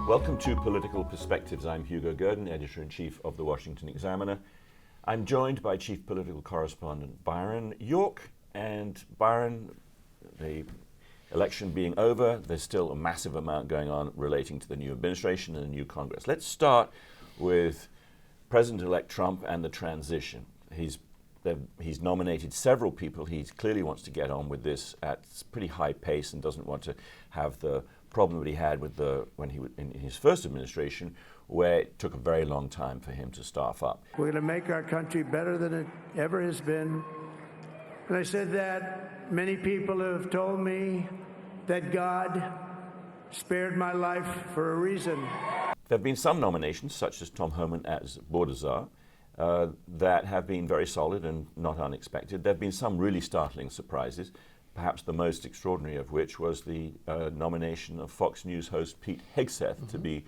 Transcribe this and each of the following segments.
Welcome to Political Perspectives. I'm Hugo Gurdon, Editor-in-Chief of the Washington Examiner. I'm joined by Chief Political Correspondent Byron York. And Byron, the election being over, there's still a massive amount going on relating to the new administration and the new Congress. Let's start with President-elect Trump and the transition. He's nominated several people. He clearly wants to get on with this at pretty high pace and doesn't want to have the problem that he had with when he was in his first administration, where it took a very long time for him to staff up. We're going to make our country better than it ever has been. And I said that many people have told me that God spared my life for a reason. There have been some nominations, such as Tom Homan as Border Czar, that have been very solid and not unexpected. There have been some really startling surprises, perhaps the most extraordinary of which was the nomination of Fox News host Pete Hegseth to be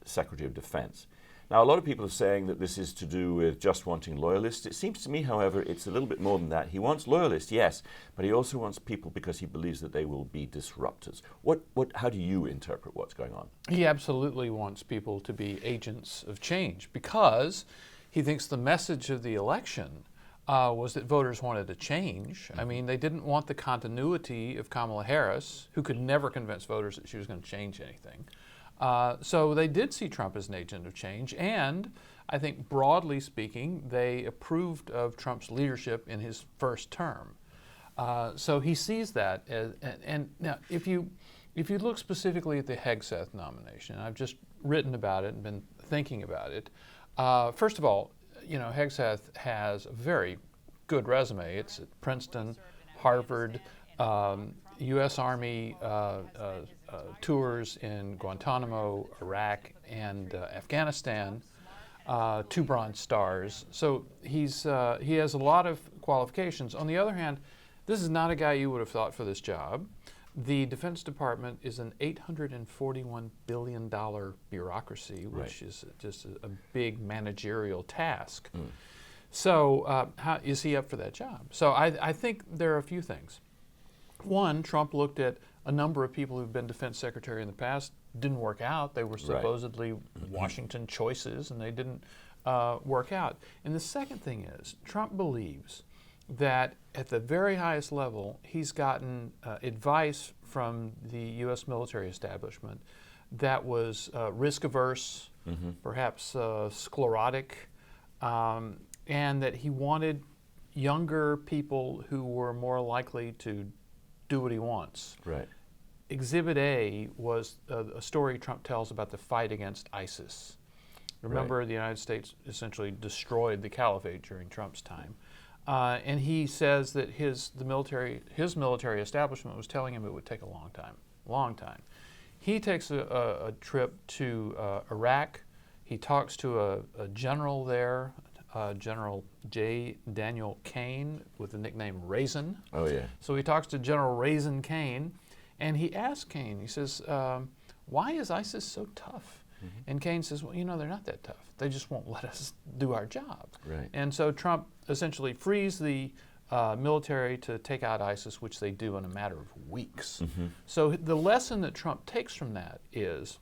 Secretary of Defense. Now, a lot of people are saying that this is to do with just wanting loyalists. It seems to me, however, it's a little bit more than that. He wants loyalists, yes, but he also wants people because he believes that they will be disruptors. How do you interpret what's going on? He absolutely wants people to be agents of change because he thinks the message of the election was that voters wanted a change. I mean, they didn't want the continuity of Kamala Harris, who could never convince voters that she was going to change anything. So they did see Trump as an agent of change, and I think broadly speaking, they approved of Trump's leadership in his first term. So he sees that as, and now if you look specifically at the Hegseth nomination, I've just written about it and been thinking about it. First of all, you know, Hegseth has a very good resume. It's at Princeton, Harvard, U.S. Army tours in Guantanamo, Iraq, and Afghanistan, 2 Bronze Stars. So he has a lot of qualifications. On the other hand, this is not a guy you would have thought for this job. The Defense Department is an $841 billion bureaucracy, which is just a big managerial task. So how is he up for that job? So I think there are a few things. One, Trump looked at a number of people who've been defense secretary in the past, didn't work out. They were supposedly Washington choices, and they didn't work out. And the second thing is, Trump believes that at the very highest level, he's gotten advice from the U.S. military establishment that was risk-averse, perhaps sclerotic, and that he wanted younger people who were more likely to do what he wants. Right. Exhibit A was a story Trump tells about the fight against ISIS. Remember, the United States essentially destroyed the caliphate during Trump's time. And he says that his military establishment was telling him it would take a long time. He takes a trip to Iraq. He talks to a general there, General J. Daniel Kane, with the nickname Raisin. Oh, yeah. So he talks to General Raisin Kane, and he asks Kane, he says, why is ISIS so tough? And Kane says, well, you know, they're not that tough. They just won't let us do our job. Right. And so Trump essentially frees the military to take out ISIS, which they do in a matter of weeks. So the lesson that Trump takes from that is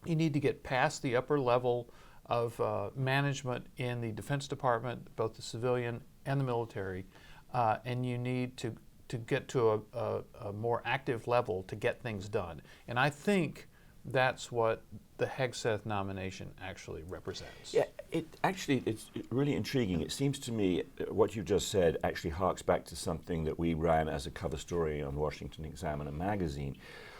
you need to get past the upper level of management in the Defense Department, both the civilian and the military, and you need to get to a more active level to get things done. And I think that's what the Hegseth nomination actually represents. Yeah, it's really intriguing. It seems to me what you just said actually harks back to something that we ran as a cover story on Washington Examiner magazine,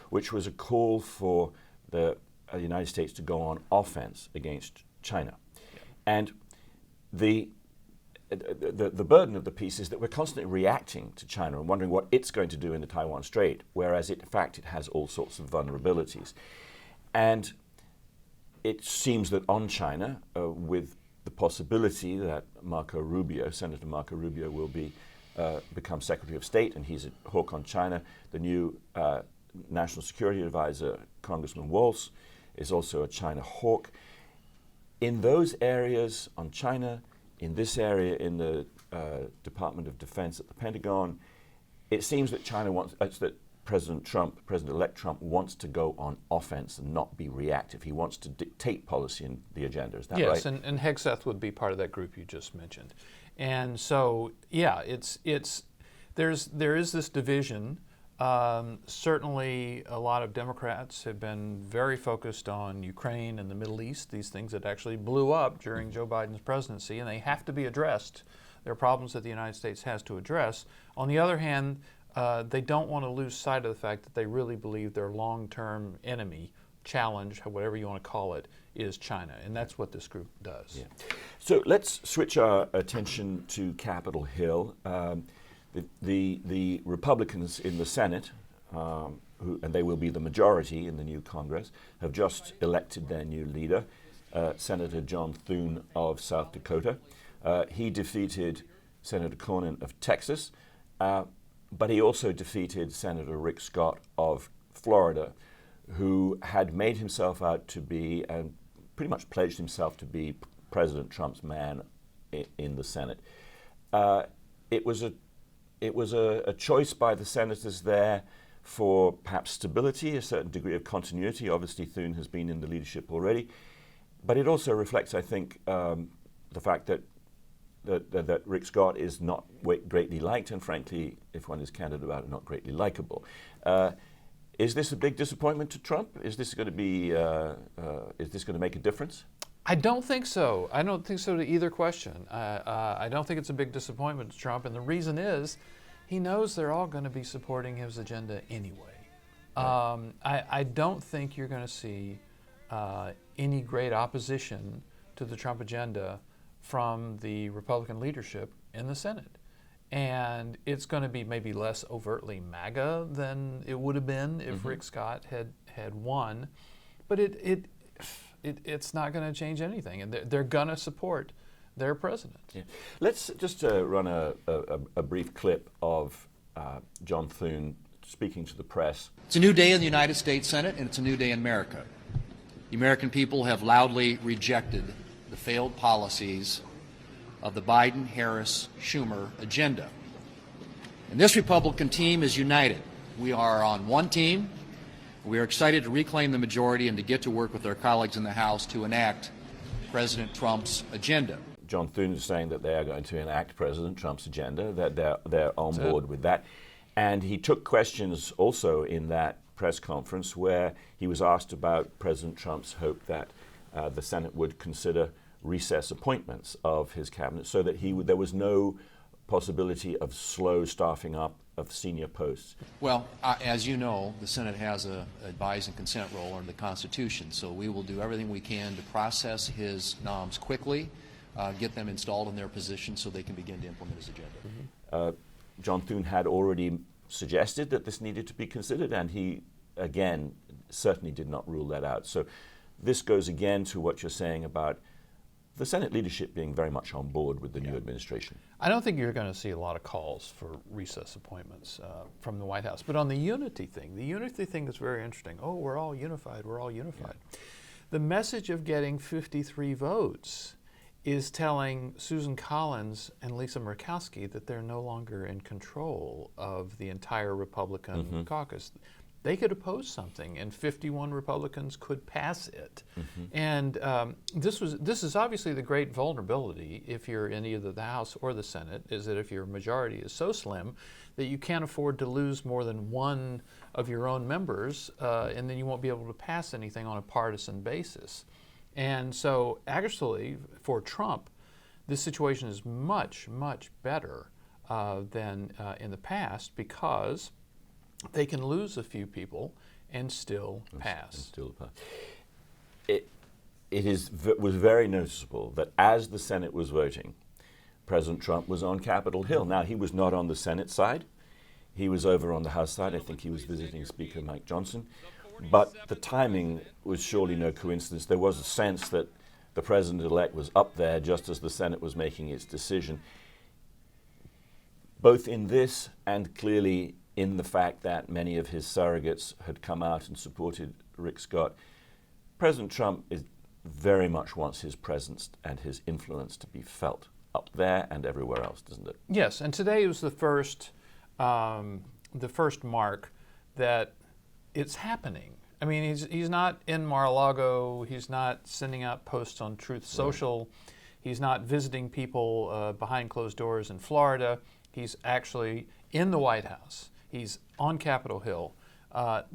which was a call for the United States to go on offense against China. And the burden of the piece is that we're constantly reacting to China and wondering what it's going to do in the Taiwan Strait, whereas in fact it has all sorts of vulnerabilities. And it seems that on China, with the possibility that Senator Marco Rubio will become Secretary of State, and he's a hawk on China, the new National Security Advisor, Congressman Walz, is also a China hawk. In those areas on China, in this area in the Department of Defense at the Pentagon, it seems that President-elect Trump, wants to go on offense and not be reactive. He wants to dictate policy and the agenda. Is that right? Yes, and Hegseth would be part of that group you just mentioned. And so, yeah, there is this division. Certainly, a lot of Democrats have been very focused on Ukraine and the Middle East, these things that actually blew up during Joe Biden's presidency, and they have to be addressed. They're problems that the United States has to address. On the other hand, they don't want to lose sight of the fact that they really believe their long-term enemy, challenge, whatever you want to call it, is China, and that's what this group does. Yeah. So let's switch our attention to Capitol Hill. The Republicans in the Senate, and they will be the majority in the new Congress, have just elected their new leader, Senator John Thune of South Dakota. He defeated Senator Cornyn of Texas, but he also defeated Senator Rick Scott of Florida, who had made himself out to be, and pretty much pledged himself to be, President Trump's man in the Senate. It was a choice by the senators there for perhaps stability, a certain degree of continuity. Obviously, Thune has been in the leadership already, but it also reflects, I think, the fact that Rick Scott is not greatly liked, and frankly, if one is candid about it, not greatly likable. Is this a big disappointment to Trump? Is this going to be? Is this going to make a difference? I don't think so. I don't think so to either question. I don't think it's a big disappointment to Trump, and the reason is he knows they're all going to be supporting his agenda anyway. Right. I don't think you're going to see any great opposition to the Trump agenda from the Republican leadership in the Senate. And it's going to be maybe less overtly MAGA than it would have been if Rick Scott had won. But it's not going to change anything. And they're going to support their president. Yeah. Let's just run a brief clip of John Thune speaking to the press. It's a new day in the United States Senate, and it's a new day in America. The American people have loudly rejected the failed policies of the Biden, Harris, Schumer agenda. And this Republican team is united. We are on one team. We are excited to reclaim the majority and to get to work with our colleagues in the House to enact President Trump's agenda. John Thune is saying that they are going to enact President Trump's agenda, that they're on board with that. And he took questions also in that press conference where he was asked about President Trump's hope that the Senate would consider recess appointments of his cabinet, so that there was no possibility of slow staffing up of senior posts. Well, as you know, the Senate has a advise and consent role under the Constitution, so we will do everything we can to process his noms quickly, get them installed in their positions so they can begin to implement his agenda. John Thune had already suggested that this needed to be considered, and he, again, certainly did not rule that out. So this goes again to what you're saying about the Senate leadership being very much on board with the new administration. I don't think you're going to see a lot of calls for recess appointments from the White House. But on the unity thing is very interesting. Oh, we're all unified, we're all unified. Yeah. The message of getting 53 votes is telling Susan Collins and Lisa Murkowski that they're no longer in control of the entire Republican caucus. They could oppose something, and 51 Republicans could pass it. And this is obviously the great vulnerability if you're in either the House or the Senate, is that if your majority is so slim that you can't afford to lose more than one of your own members, and then you won't be able to pass anything on a partisan basis. And so, actually, for Trump, this situation is much, much better than in the past, because they can lose a few people and still pass. It was very noticeable that as the Senate was voting, President Trump was on Capitol Hill. Now, he was not on the Senate side. He was over on the House side. I think he was visiting Speaker Mike Johnson. But the timing was surely no coincidence. There was a sense that the president-elect was up there just as the Senate was making its decision. Both in this and clearly in the fact that many of his surrogates had come out and supported Rick Scott, President Trump very much wants his presence and his influence to be felt up there and everywhere else, doesn't it? Yes, and today was the first mark that it's happening. I mean, he's not in Mar-a-Lago. He's not sending out posts on Truth Social. He's not visiting people behind closed doors in Florida. He's actually in the White House. He's on Capitol Hill.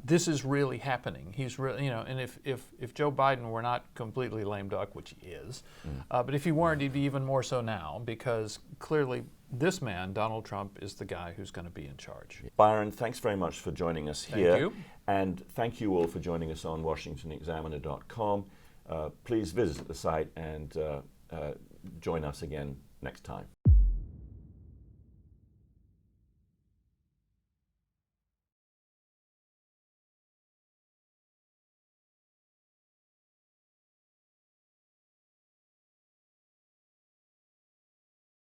This is really happening. He's really, and if Joe Biden were not completely lame duck, which he is, but if he weren't, he'd be even more so now, because clearly this man, Donald Trump, is the guy who's going to be in charge. Byron, thanks very much for joining us here. Thank you. And thank you all for joining us on washingtonexaminer.com. Please visit the site and join us again next time.